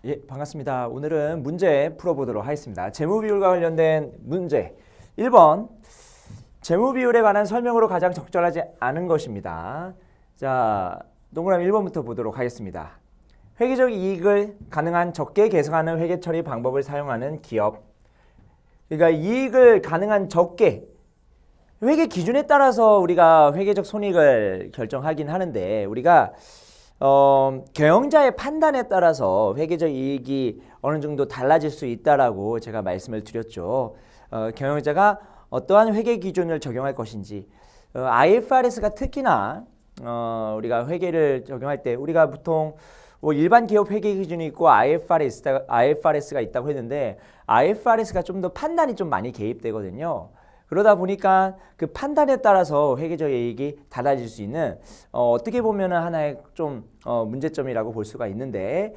예, 반갑습니다. 오늘은 문제 풀어보도록 하겠습니다. 재무비율과 관련된 문제 1번 재무비율에 관한 설명으로 가장 적절하지 않은 것입니다. 자, 동그라미 1번부터 보도록 하겠습니다. 회계적 이익을 가능한 적게 계산하는 회계 처리 방법을 사용하는 기업. 그러니까 이익을 가능한 적게 회계 기준에 따라서 우리가 회계적 손익을 결정하긴 하는데 우리가 경영자의 판단에 따라서 회계적 이익이 어느 정도 달라질 수 있다라고 제가 말씀을 드렸죠. 경영자가 어떠한 회계 기준을 적용할 것인지 IFRS가 특히나 우리가 회계를 적용할 때 우리가 보통 뭐 일반 기업 회계 기준이 있고 IFRS가 있다고 했는데 IFRS가 좀 더 판단이 좀 많이 개입되거든요. 그러다 보니까 그 판단에 따라서 회계적 이익이 달라질 수 있는 어떻게 보면은 하나의 좀 문제점이라고 볼 수가 있는데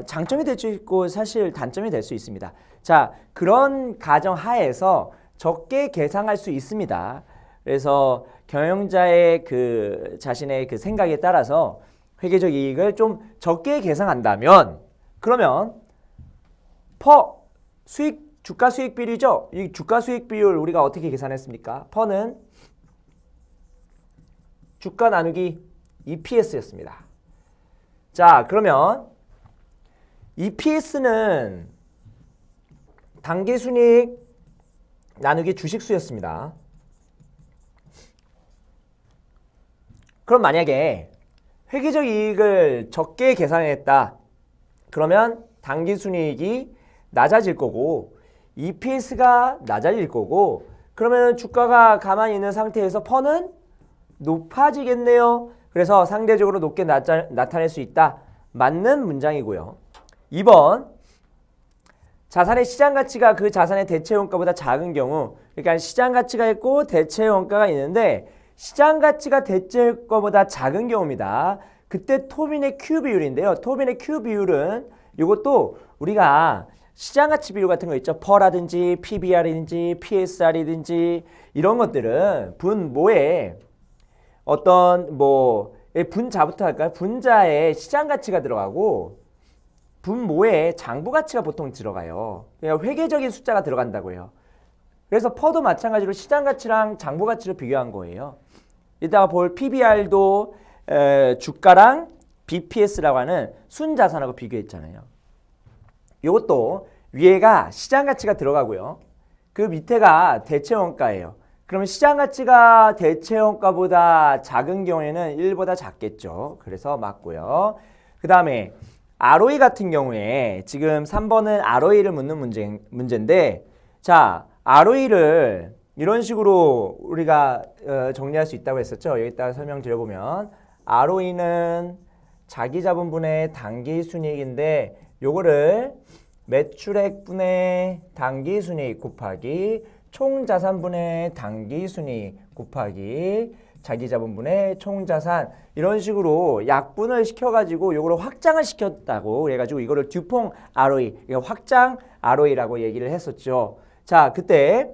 장점이 될 수 있고 사실 단점이 될 수 있습니다. 자, 그런 가정 하에서 적게 계산할 수 있습니다. 그래서 경영자의 그 자신의 그 생각에 따라서 회계적 이익을 좀 적게 계산한다면 그러면 퍼 수익 주가 수익 비율이죠. 이 주가 수익 비율 우리가 어떻게 계산했습니까? 퍼는 주가 나누기 EPS였습니다. 자, 그러면 EPS는 당기순이익 나누기 주식수였습니다. 그럼 만약에 회계적 이익을 적게 계산했다. 그러면 당기순이익이 낮아질 거고 EPS가 낮아질 거고 그러면 주가가 가만히 있는 상태에서 퍼는 높아지겠네요. 그래서 상대적으로 높게 나타낼 수 있다. 맞는 문장이고요. 2번 자산의 시장 가치가 그 자산의 대체 원가보다 작은 경우 그러니까 시장 가치가 있고 대체 원가가 있는데 시장 가치가 대체 원가보다 작은 경우입니다. 그때 토빈의 Q 비율인데요. 토빈의 Q 비율은 이것도 우리가 시장가치 비율 같은 거 있죠. 퍼라든지 PBR이든지 PSR이든지 이런 것들은 분모에 어떤 뭐 분자부터 할까요? 분자에 시장가치가 들어가고 분모에 장부가치가 보통 들어가요. 그러니까 회계적인 숫자가 들어간다고 해요. 그래서 퍼도 마찬가지로 시장가치랑 장부가치를 비교한 거예요. 이따가 볼 PBR도 주가랑 BPS라고 하는 순자산하고 비교했잖아요. 이것도 위에가 시장가치가 들어가고요. 그 밑에가 대체원가예요. 그러면 시장가치가 대체원가보다 작은 경우에는 1보다 작겠죠. 그래서 맞고요. 그 다음에 ROE 같은 경우에 지금 3번은 ROE를 묻는 문제인데 자, ROE를 이런 식으로 우리가 정리할 수 있다고 했었죠. 여기다가 설명드려보면 ROE는 자기자본분의 당기순이익인데 요거를 매출액분의 당기순이익 곱하기 총자산분의 당기순이익 곱하기 자기자본분의 총자산 이런 식으로 약분을 시켜가지고 요거를 확장을 시켰다고 그래가지고 이거를 듀퐁 ROE 확장 ROE라고 얘기를 했었죠. 자, 그때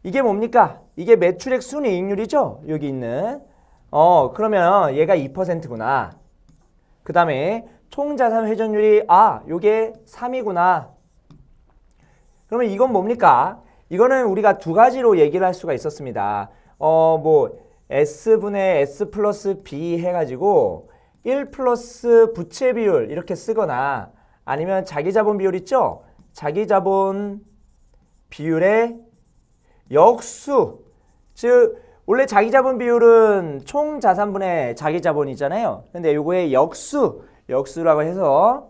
이게 뭡니까? 이게 매출액 순이익률이죠. 여기 있는 그러면 얘가 2%구나. 그 다음에 총자산 회전율이 요게 3이구나. 그러면 이건 뭡니까? 이거는 우리가 두 가지로 얘기를 할 수가 있었습니다. 뭐 S분의 S 플러스 B 해가지고 1 플러스 부채 비율 이렇게 쓰거나 아니면 자기자본 비율 있죠? 자기자본 비율의 역수. 즉 원래 자기자본 비율은 총자산분의 자기자본이잖아요. 근데 요거의 역수라고 해서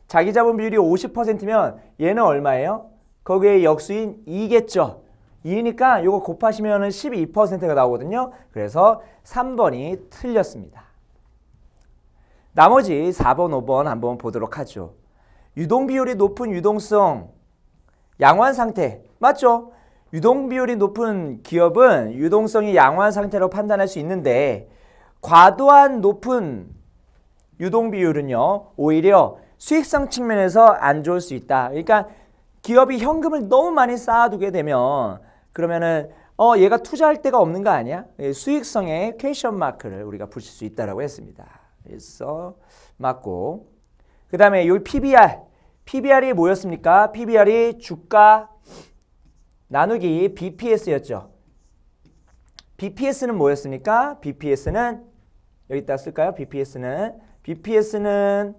자기자본 비율이 50%면 얘는 얼마예요? 거기에 역수인 2겠죠. 2니까 요거 곱하시면 12%가 나오거든요. 그래서 3번이 틀렸습니다. 나머지 4번, 5번 한번 보도록 하죠. 유동비율이 높은 유동성, 양호한 상태. 맞죠? 유동비율이 높은 기업은 유동성이 양호한 상태로 판단할 수 있는데 과도한 높은 유동비율은요. 오히려 수익성 측면에서 안 좋을 수 있다. 그러니까 기업이 현금을 너무 많이 쌓아두게 되면 그러면은 얘가 투자할 데가 없는 거 아니야? 수익성의 퀘션 마크를 우리가 붙일 수 있다라고 했습니다. 그래서 맞고 그 다음에 여기 PBR PBR이 뭐였습니까? PBR이 주가 나누기 BPS였죠. BPS는 뭐였습니까? BPS는 여기다 쓸까요? BPS는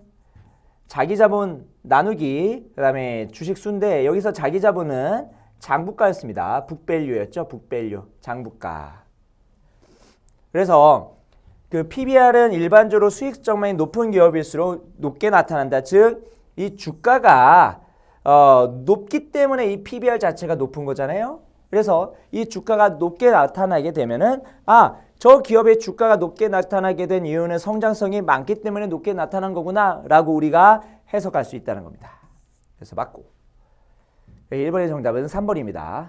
자기 자본 나누기 그다음에 주식 수인데 여기서 자기 자본은 장부가였습니다. 북밸류였죠. 북밸류 장부가. 그래서 그 PBR은 일반적으로 수익성이 높은 기업일수록 높게 나타난다. 즉 이 주가가 높기 때문에 이 PBR 자체가 높은 거잖아요. 그래서 이 주가가 높게 나타나게 되면은 저 기업의 주가가 높게 나타나게 된 이유는 성장성이 많기 때문에 높게 나타난 거구나 라고 우리가 해석할 수 있다는 겁니다. 그래서 맞고 1번의 정답은 3번입니다.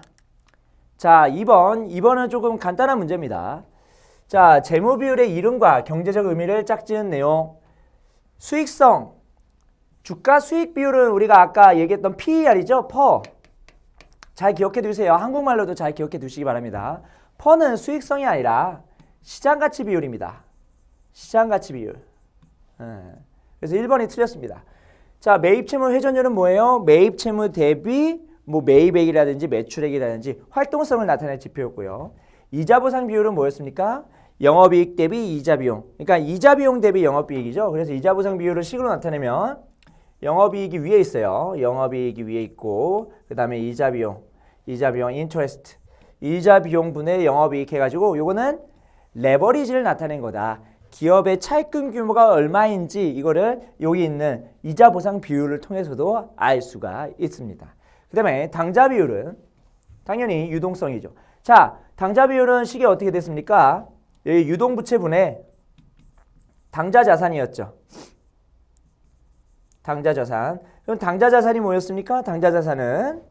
자 2번은 조금 간단한 문제입니다. 자 재무비율의 이름과 경제적 의미를 짝지은 내용. 수익성 주가 수익 비율은 우리가 아까 얘기했던 PER이죠. 퍼. 잘 기억해 두세요. 한국말로도 잘 기억해 두시기 바랍니다. 퍼는 수익성이 아니라 시장가치 비율입니다. 시장가치 비율. 그래서 1번이 틀렸습니다. 자, 매입채무 회전율은 뭐예요? 매입채무 대비 매입액이라든지 매출액이라든지 활동성을 나타낼 지표였고요. 이자보상 비율은 뭐였습니까? 영업이익 대비 이자비용. 그러니까 이자비용 대비 영업이익이죠. 그래서 이자보상 비율을 식으로 나타내면 영업이익이 위에 있어요. 영업이익이 위에 있고 그 다음에 이자비용 인터레스트 이자비용분의 영업이익 해가지고 요거는 레버리지를 나타낸 거다. 기업의 차입금 규모가 얼마인지 이거를 여기 있는 이자보상 비율을 통해서도 알 수가 있습니다. 그 다음에 당좌 비율은 당연히 유동성이죠. 자, 당좌 비율은 식이 어떻게 됐습니까? 여기 유동부채분의 당좌 자산이었죠. 당좌 자산. 그럼 당좌 자산이 뭐였습니까? 당좌 자산은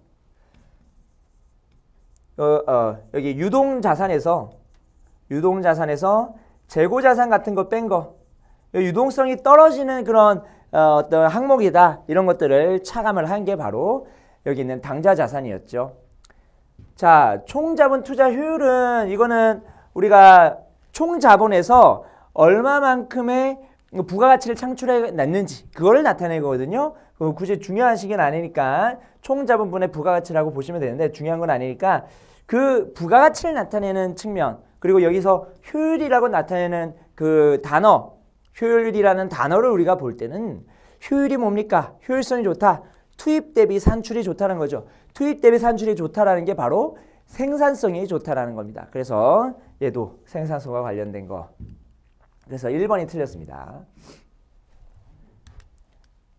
여기 유동 자산에서 재고 자산 같은 거 뺀 거. 유동성이 떨어지는 그런 어떤 항목이다. 이런 것들을 차감을 한 게 바로 여기 있는 당좌 자산이었죠. 자, 총자본 투자 효율은 이거는 우리가 총자본에서 얼마만큼의 부가가치를 창출해 냈는지 그거를 나타내거든요. 굳이 중요한 식은 아니니까 총자본분의 부가가치라고 보시면 되는데 중요한 건 아니니까 그 부가가치를 나타내는 측면 그리고 여기서 효율이라고 나타내는 그 단어 효율이라는 단어를 우리가 볼 때는 효율이 뭡니까? 효율성이 좋다. 투입 대비 산출이 좋다는 거죠. 투입 대비 산출이 좋다라는 게 바로 생산성이 좋다라는 겁니다. 그래서 얘도 생산성과 관련된 거. 그래서 1번이 틀렸습니다.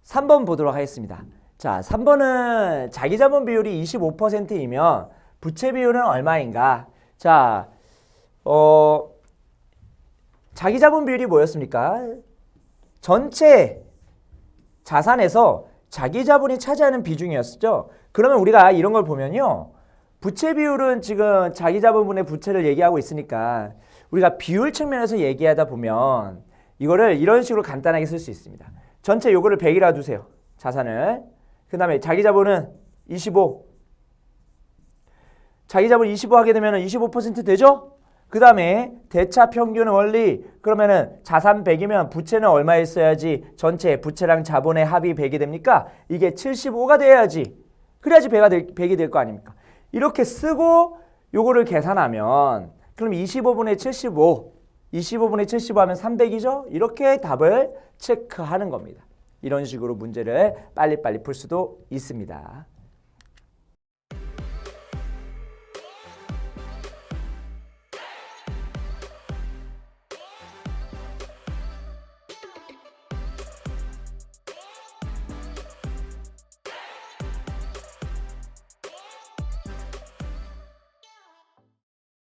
3번 보도록 하겠습니다. 자, 3번은 자기자본 비율이 25%이면 부채 비율은 얼마인가? 자, 자기자본 비율이 뭐였습니까? 전체 자산에서 자기자본이 차지하는 비중이었죠. 그러면 우리가 이런 걸 보면요. 부채 비율은 지금 자기자본분의 부채를 얘기하고 있으니까 우리가 비율 측면에서 얘기하다 보면 이거를 이런 식으로 간단하게 쓸 수 있습니다. 전체 요거를 100이라 두세요. 자산을. 그 다음에 자기자본은 25. 자기자본 25 하게 되면 25% 되죠? 그 다음에 대차 평균 원리 그러면은 자산 100이면 부채는 얼마 있어야지 전체 부채랑 자본의 합이 100이 됩니까? 이게 75가 돼야지. 그래야지 100이 될 거 아닙니까? 이렇게 쓰고 요거를 계산하면 그럼 25분의 75, 25분의 75 하면 300이죠? 이렇게 답을 체크하는 겁니다. 이런 식으로 문제를 빨리빨리 풀 수도 있습니다.